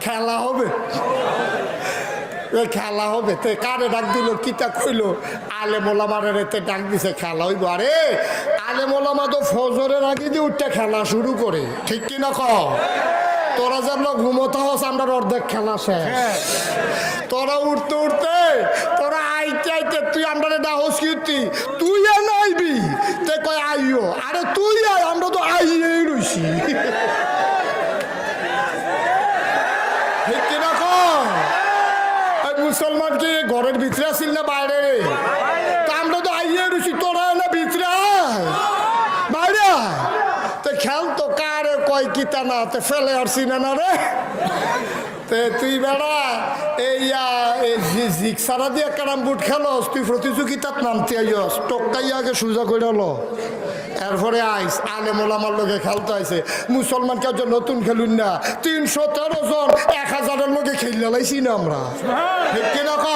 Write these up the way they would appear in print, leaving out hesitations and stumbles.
খেলা হবে, খেলা হবে। তে কারে ডাক দিল, কিতা কইল, আলে মোলামারে রেতে ডাক দিছে, খেলা হইব। আরে আলে মোলামা তো ফজরের আগে দিয়ে উঠতে খেলা শুরু করে, ঠিক কিনা ক? তোরা যেন ঘুমোতে হস, আমরা অর্ধেক খেলা শেষ। তোরা উঠতে উঠতে, তোরা আইতে আইতে তুই আমরা ডাহস কি উঠতি, তুই নাইবি, তে কয় আইও। আরে তুই আয়, আমরা তো আইয়েই রইছি, ঠিক কিনা ক? মুসলমান কি ঘরের ভিতরে আসিল না বাইরে? তা আমরা তো আইয়ে রয়েছি, তোরা না ভিতরে বাইরে। তো খেল তো কারে কয় কিতা না, তো ফেলে আসছি না না রে। তে তুই বেড়া এই জিগ সারা দিয়ে ক্যারাম বোর্ড খেলস, তুই প্রতিযোগিতার নামতে আইস, টক্কাই আগে সোজা করে হলো, এরপরে আইস আলে মোলামার লোকে খেলতে আইসে। মুসলমান কেউ নতুন খেলুন না, 313 জন 1000-এর লোকে খেললে লাইছি না আমরা, ঠিক কিনা ক?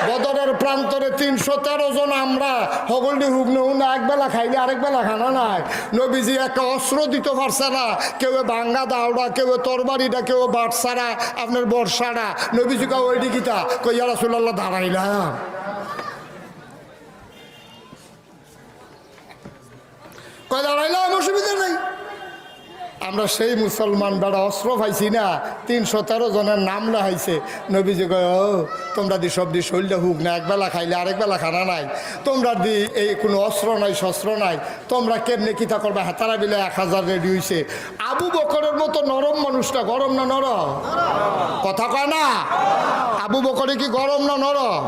বদরের প্রান্তরে 313 জন আমরা, হগলনি হুক না, একবেলা খাইলে আরেক বেলা খানা নাই। নবীজি একটা অস্ত্র দিতে পারছে না, কেউ ভাঙ্গা দাওড়া, কেউ তরবারিটা, কেউ বাটসারা, আপনার বর্ষাটা। নবীজি কা ওই দিকিতা কইয়া রাসূলুল্লাহ দাঁড়াইলাম, কয় দাঁড়াইলাম, অসুবিধা নেই। আমরা সেই মুসলমান বেড়া অস্ত্র পাইছি না, 313 জনের নাম লেখাইছে। নবীজি কয়, ও তোমরা দি সব দি শরীরটা হুক না, একবেলা খাইলে আরেক বেলা খানা নাই, তোমরা দি এই কোনো অস্ত্র নাই শস্ত্র নাই, তোমরা কেমনে কিতা করবা? হাতারা বিলে 1000 রেডি হইছে। আবু বকরের মতো নরম মানুষটা গরম না নরম? কথা কয় না? আবু বকরে কি গরম না নরম?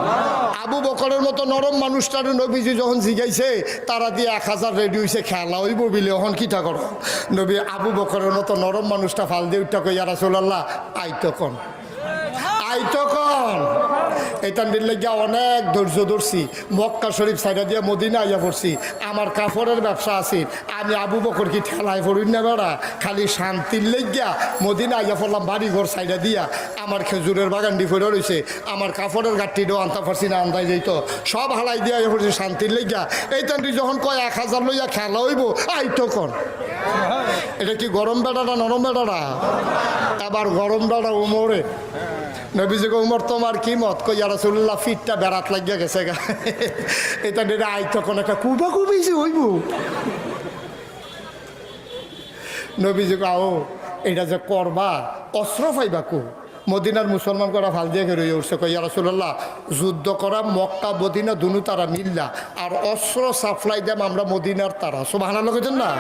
আবু বকরের মতো নরম মানুষটার নবীজি যখন জিগাইছে, তারা দিয়ে 1000 রেডি হইছে, খেলা হইব বিলে, এখন কিতা করো? নবী আবু বকরের মতো নরম মানুষটা ফাল দিয়ে উঠটা কই, ইয়া রাসূলুল্লাহ আইতো কোন, আইতো কোন। এইটান দিলে গিয়া অনেক ধৈর্য ধরছি, মক্কা শরীফ সাইডা দিয়ে মদিনা আইয়া পড়ছি। আমার কাপড়ের ব্যবসা আছে, আমি আবু বকর কি ঠেলায় পড়ি না বেড়া, খালি শান্তির লেগিয়া মদিনা আইয়া পড়লাম, বাড়ি ঘর সাইডা দিয়া। আমার খেজুরের বাগান ডি ফেরে রয়েছে, আমার কাপড়ের গাঠটিও আনতে পারছি না, আন্দাই যাইত, সব হালাই দিয়া আইয়া পড়ছি শান্তির লেগিয়া। এইটান যখন কয় 1000 লইয়া খেলা হইব, আইতো কোন। এটা কি গরম বেড়াটা নরম বেড়াটা? আবার গরম বেড়া উমরে। নবীজি কয়, উমর তোমার কি মত? কই, ইয়া রাসূলুল্লাহ ফিটটা বেড়াত লাগিয়া গেছে গা। এটা ডেরা আই তখন একটা কুবা কুবিছে হইব। নবীজি কয়, ও এটা যে করবা, অস্ত্র পাইবা কো? মদিনার মুসলমান করা ভাল দিয়ে রয়ে উঠছে। কই, ইয়া রাসূলুল্লাহ যুদ্ধ করা মক্কা মদিনা দুনু তারা মিল্লা, আর অস্ত্র সাপ্লাই দেম আমরা মদিনার তারা। সুবহানাল্লাহ কইছেন না?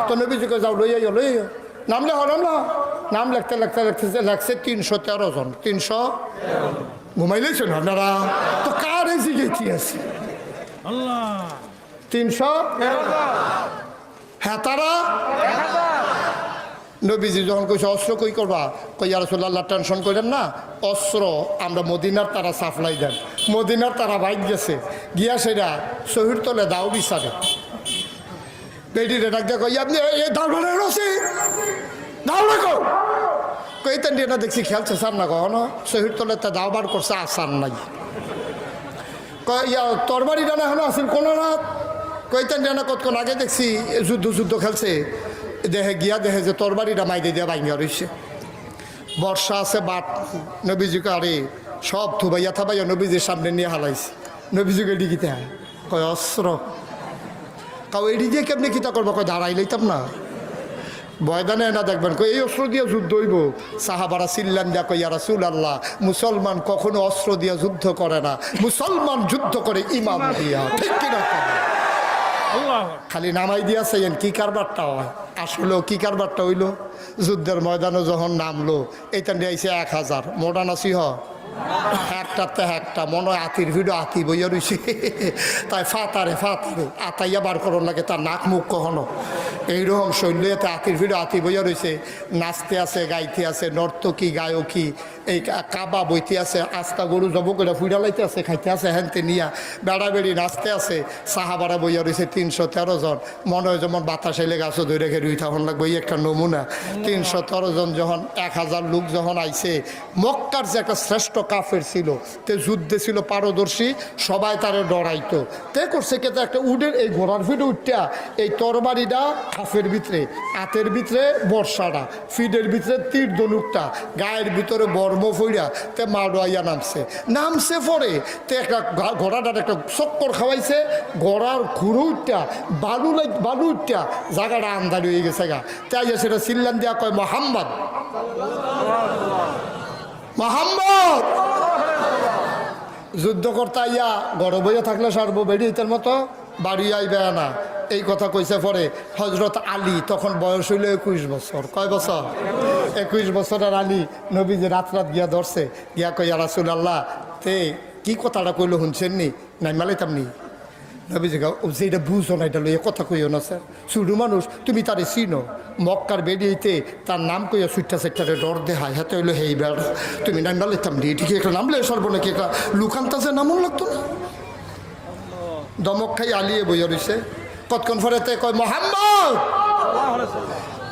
তো নবীজি কয়, যাও লই আইও লই আইও। নাম লেখ, নাম লেখ। নাম লিখতে লিখতে লিখতেছে, লেখছে 313 জন। 300 ঘুমাইলেছেন আপনারা তো, কার এসে গেছি আছে 300 হ্যাঁ তারা। নবীজি যখন কইছে অস্ত্র কই করবা, কই, ইয়া রাসূলুল্লাহ টেনশন করেন না, অস্ত্র আমরা মদিনার তারা সাপ্লাই দেন। মদিনার তারা বাইক গেছে, গিয়া সেটা শহীদ তলে দাও বিচারে। বেডিরে ডাক দিয়ে কই, আপনি এই দাওড়ারে রসে দাওড়া কো কইতেন না, দেখছি খেলছে সার না কখনো। শহীদ তলে তা দাও বার করছে, আসার নাই। ইয়া তরবারি ডানা এখনো আসেন কোনো রাত, কইতেন না কতক্ষণ আগে দেখছি যুদ্ধ খেলছে। দেহে গিয়া দেখে যে তরবারিটা মাইদে দিয়ে ভাঙ্গা রয়েছে, বর্ষা আছে বাট। নবীজিকে আরে সব থুবাইয়া থাবাইয়া নবীজির সামনে নিয়ে হালাইছে। নবীজিকে ডিগিতে কয়, অস্ত্র কাউ এডি দিয়ে কেমনি কিতা করবো? কয়, দাঁড়াই লইতাম না, বয়দানে না দেখবেন। কই, এই অস্ত্র দিয়ে যুদ্ধ হইব? সাহাবারা চিল্লান দিয়া কই, ইয়া রাসূলুল্লাহ মুসলমান কখনো অস্ত্র দিয়া যুদ্ধ করে না, মুসলমান যুদ্ধ করে ইমাম দিয়া, ঠিক কিনা? খালি নামাই দিয়াছেন কি কারবারটা হয়? আসলেও কি কারবারটা হইল? যুদ্ধের ময়দানে যখন নামলো, এইটা নিয়ে আইসে 1000 মোডান আসি একটাতে একটা মনে হয় আতির ভিডিও আতি বইয়া রয়েছে। তাই ফাতারে আতাইয়া বার করার লাগে, তার নাক মুখ কখনো এইরকম শৈলীতে আতির ভিডিও আতি বইয়া রয়েছে। নাচতে আছে, গাইতে আছে, নর্তকী গায়কী, এই কাবা বইতে আছে, আস্তা গরু জব করে ফুইডালাইতে আছে, খাইতে আছে, হ্যানতে নিয়া বেড়া বেড়ি নাচতে আছে। সাহাবারা বইয়া রয়েছে 313 জন। মনে হয় যেমন বাতাস এলে গাছও ধরে রেখে রুই তখন লাগবে, এই একটা নমুনা। 313 জন যখন 1000 লোক যখন আইছে, মক্কার যে একটা শ্রেষ্ঠ কাফের ছিল, তে যুদ্ধে ছিল পারদর্শী, সবাই তারে ডরাইতো। তে করছে কে একটা উডের এই ঘোড়ার ফিটে উঠটা এই তরবারিটা খাফের ভিতরে, হাতের ভিতরে বর্ষাটা, ফিডের ভিতরে তীর ধনুকটা, গায়ের ভিতরে বর্ম ফইরা তে মাডোয়াইয়া নামছে পরে তে একটা ঘোড়াটার একটা চক্কর খাওয়াইছে, ঘোড়ার খুরুটা বালুটা জায়গাটা আন্দারি হয়ে গেছে গা। তাই সেটা চিল্লান দিয়া কয় মোহাম্মদ, মোহাম্মদ। যুদ্ধ করতে আইয়া গড় বইয়া থাকলে সারবো বেরিয়েতের মতো বাড়ি আইবে না, এই কথা কইছে পরে হজরত আলী, তখন বয়স হইল 21 বছর। কয় বছর? 21 বছরের আলী নবীজি রাত গিয়া ধরছে, গিয়া কই ইয়া রাসূলুল্লাহ, তে কি কথাটা কইলো শুনছেন নি? নাই মালাইতাম নি। নবীজি যেটা বুঝো না এটা লইয়া কথা কইও না স্যার, শুরু মানুষ তুমি তারে চিনো, মক্কার বেরিয়েতে তার নাম কইয়া সুইটা সেক্টারে ডর দেহায়, হাতে হইলো হেই বেড়া, তুমি নাই মালাইতাম নি, এটি কি একটা নামলে সর্ব নাকি একটা লুকান্তাজে নামও লাগতো না। দমক খাই আলিয়ে বইয়া রইছে, কতক্ষণ পরেতে কয় মোহাম্মদ,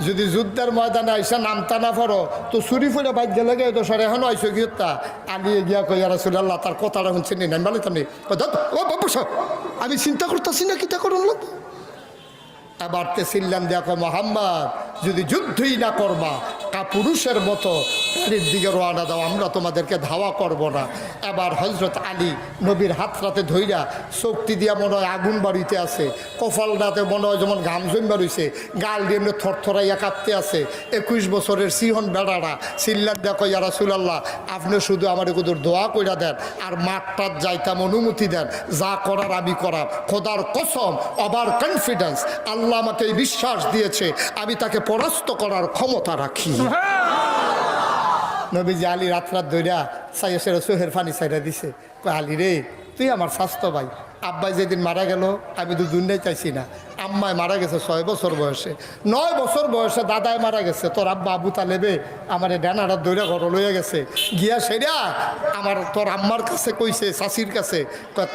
যদি যুদ্ধের ময়দানে আইসা নামতা না পারো তো চুরি ফুলে বাইক গেলে গে তো সরে এখনো আইসো গিয়া আলিয়ে গিয়া কই ইয়া রাসূলুল্লাহ, তার কথাটা শুনছেন নি? নাই মালিতাম নি। আমি চিন্তা করতেছি না কিতা করুন লোক। এবার তে চিল্লাম দিয়া কয় মোহাম্মদ, যদি যুদ্ধই না করবা পুরুষের মতো বাড়ির দিকে রওনা দাও, আমরা তোমাদেরকে ধাওয়া করব না। এবার হজরত আলী নবীর হাত রাতে ধইরা শক্তি দিয়া মনে হয় আগুন বাড়িতে আছে, কপালটাতে মনে হয় যেমন ঘাম জমা রইছে, গাল দিয়ে এমনি থরথরাইয়া কাঁপতে আছে। 21 বছরের সিহন বেড়ারা চিল্লার দেখো ইয়া রাসূলুল্লাহ, আপনি শুধু আমার কুদুর দোয়া কইরা দেন আর মাঠটাত যাইতাম অনুমতি দেন, যা করার আমি করার। খোদার কসম, ওভার কনফিডেন্স, আল্লাহ আমাকে এই বিশ্বাস দিয়েছে, আমি তাকে পরাস্ত করার ক্ষমতা রাখি। নবীজি আলী রাত ধইরা সাইয়ের চোহের পানি চাইরা দিছে, আলী রে তুই আমার স্বাস্থ্য ভাই, আব্বাই যেদিন মারা গেল আমি তো দুনিয়ায় চাইছি না, আম্মায় মারা গেছে 6 বছর বয়সে, 9 বছর বয়সে দাদায় মারা গেছে, তোর আব্বা আবু তালেবে আমার ডানাটা দৈরা ঘর লইয়া গেছে, গিয়া সেরা আমার তোর আম্মার কাছে কইছে, চাষির কাছে,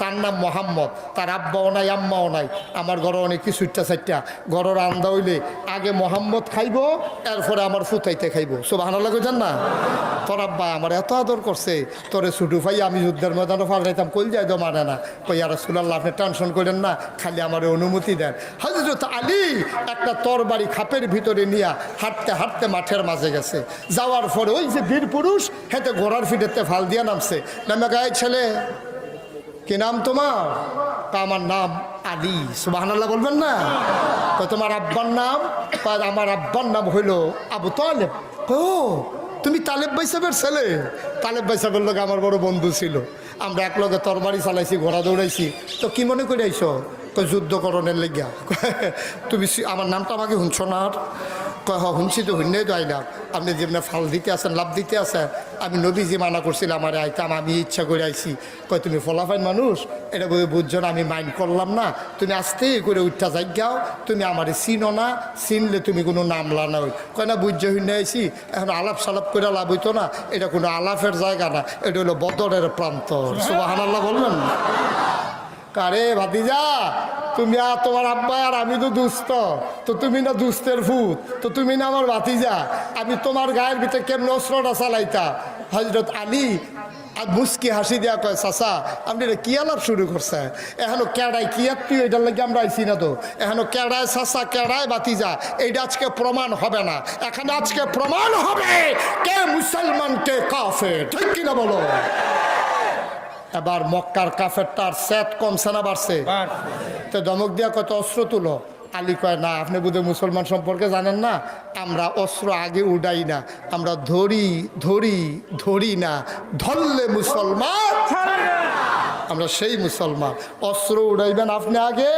তার নাম মোহাম্মদ, তার আব্বাও নাই আম্মাও নাই, আমার ঘরে অনেক কিছুটা চারটা ঘরের আন্দা হইলে আগে মোহাম্মদ খাইব, এরপরে আমার ফুতাইতে খাইব। সুবহানাল্লাহ কইছেন না? তোর আব্বা আমার এত আদর করছে, তোরে ছুটু ভাই আমি যুদ্ধের ময়দানে ফালাইতাম, কই যাই তো মানে না। কই ইয়া রাসূলুল্লাহ, আপনি টেনশন করেন না, খালি আমার অনুমতি দেন। হযরত আলী একটা তরবারি খাপের ভিতরে নিয়ে হাঁটতে হাঁটতে মাঠের মাঝে গেছে, যাওয়ার পরে ওই যে বীর পুরুষ হেঁটে ঘোড়ার ফিটেতে ফাল দিয়া নামছে, নামে গায়ে ছেলে কি নাম তোমার? আমার নাম আলী। সুবহানাল্লাহ বলবেন না? তো তোমার আব্বার নাম? আমার আব্বার নাম হইল আবু তালেব। ও তুমি তালেব ভাই সাহেবের ছেলে? তালেব ভাই সাহেবের লোক আমার বড় বন্ধু ছিল, আমরা এক লগে তরবারি চালাইছি, ঘোড়া দৌড়াইছি। তো কি মনে করে আইসো? তো যুদ্ধকরণের লেগিয়া। তুমি আমার নামটা আমাকে শুনছো না? আর কয় শুনছি তো, শুনে তো আইলাম। আপনি যেমনি ফাল দিতে আসেন, লাভ দিতে আসেন, আমি নবীজি মানা করছিলাম আমার আইতাম, আমি ইচ্ছা করে আইছি। কয় তুমি ফলাফাইন মানুষ, এটা বলে বুঝছো না, আমি মাইন্ড করলাম না, তুমি আস্তে করে উঠা যাইগাও, তুমি আমার চিনো না, চিনলে তুমি কোনো নামলা না। ওই কয় না বুঝছো শুনে আইছি, এখন আলাপ সালাপ করে লাভ হইতো না, এটা কোনো আলাপের জায়গা না, এটা হলো বদরের প্রান্তর। সুবহানাল্লাহ বললেন? কারে ভাতিজা, তুমি আর তোমার আব্বা আর আমি তো দুস্থ, তো তুমি না দুস্থের ভূত, তো তুমি না আমার ভাতিজা, আমি তোমার গায়ের ভিতরে কেমন অস্ত্রটা চালাইতা? হযরত আলী আর মুস্কি হাসি দেওয়া কয়, চাচা আপনি এটা কি আলাপ শুরু করছে? এখনো কেড়ায় কি তুই, এটার লাগে আমরা আইসি না তো, এখনো কেড়ায় চাচা কেড়ায় ভাতিজা, এইটা আজকে প্রমাণ হবে না, এখানে আজকে প্রমাণ হবে কে মুসলমান কে কাফের, ঠিক কিনা বলো? এবার মক্কার কাফেরটার সেট কমছে না বাড়ছে? তো ধমক দিয়া কত অস্ত্র তুলো। আলী কয় না, আপনি বোধহয় মুসলমান সম্পর্কে জানেন না, আমরা অস্ত্র আগে উড়াই না, আমরা ধরি ধরি ধরি না, ধরলে মুসলমান, আমরা সেই মুসলমান। অস্ত্র উড়াইবেন আপনি আগে,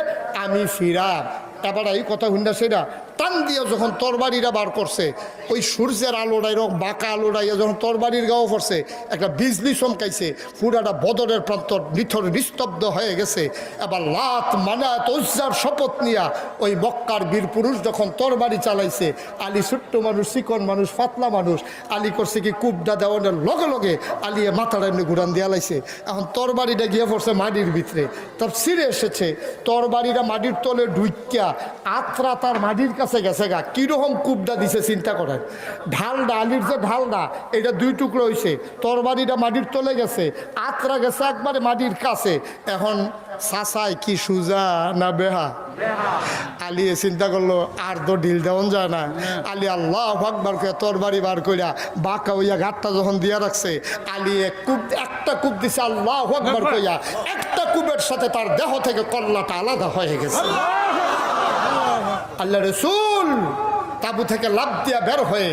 আমি ফিরাম। এবার এই কথা হুন্ডা সেটা টান দিয়ে যখন তরবারিরা বার করছে, ওই সূর্যের আলোটাই রকম বাঁকা আলোটাইয়া যখন তরবারির গাও পড়ছে, একটা বিজলি চমকাইছে, পুরাটা বদরের প্রান্তর নিথর নিস্তব্ধ হয়ে গেছে। এবার লাত মানাত উজ্জার শপথ নিয়া ওই মক্কার বীর পুরুষ যখন তরবারি চালাইছে, আলী ছোট্ট মানুষ, চিকন মানুষ, পাতলা মানুষ, আলী করছে কি কুবডা দেওয়ানের লগে লগে আলিয়ে মাথাটা এমনি ঘুরান দিয়া লাইছে। এখন তরবারিটা গিয়ে পড়ছে মাটির ভিতরে, তার ছিঁড়ে এসেছে, তরবারিটা মাটির তলে ঢুইকা আত্রা তার মাটির কাছে কাছে গেছে গা কীরকম কুবদা দিছে চিন্তা করেন। ঢালডা আলির যে ঢালডা এটা 2 টুকরো হয়েছে, তরবারিটা মাটির তলে গেছে, আত্রা গেছে একবারে মাটির কাছে। এখন চাচাই কি সুজা না বেহা? আলী চিন্তা করলো আর তো ঢিল দেওয়ান যায় না। আলী আল্লাহ আকবার করে তরবারি বার কইরা বাঁকা হইয়া ঘাটটা যখন দিয়া রাখছে, আলী একটা কূপ দিছে আল্লাহ আকবার কইয়া, একটা কূপের সাথে তার দেহ থেকে কল্লাটা আলাদা হয়ে গেছে। আল্লাহ রসুল তাবু থেকে লাফ দিয়া বের হয়ে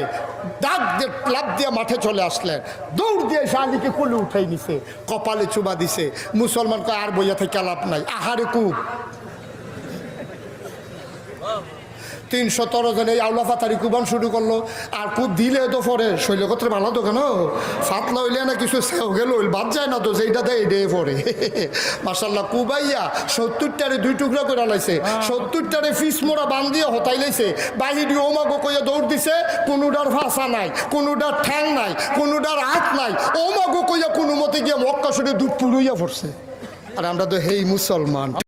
ডাক দিয়ে লাফ দিয়া মাঠে চলে আসলেন। দৌড় দিয়ে এসে আলীকে কোলে উঠাই নিছে, কপালে চুবা দিছে। মুসলমান কয় আর বইয়া থেকে লাভ নাই, আহারে কূপ। 313 জন এই আউলা ফাতারি কুবান শুরু করলো। আর কূপ দিলে তো পরে শৈলকত্রে ভালো তো কেন ফাতলা হইলে না কিছু সেও গেল বাদ যায় না তো, যেইটা দেয় এটাই পরে। মার্শাল্লাহ কুবাইয়া 70টারে 2 টুকরা করে লাইছে, 70টারে ফিস মোড়া বান দিয়ে হতাই লাইছে। বাহির ওমাগো কইয়া দৌড় দিছে, কোনোটার ভাষা নাই, কোনোটার ঠ্যাং নাই, কোনোটার হাত নাই। ওমাগো কইয়া কোনো মতে গিয়ে মক্কা শরীফে দুধ পুড়াইয়া পড়ছে। আর আমরা তো হেই মুসলমান।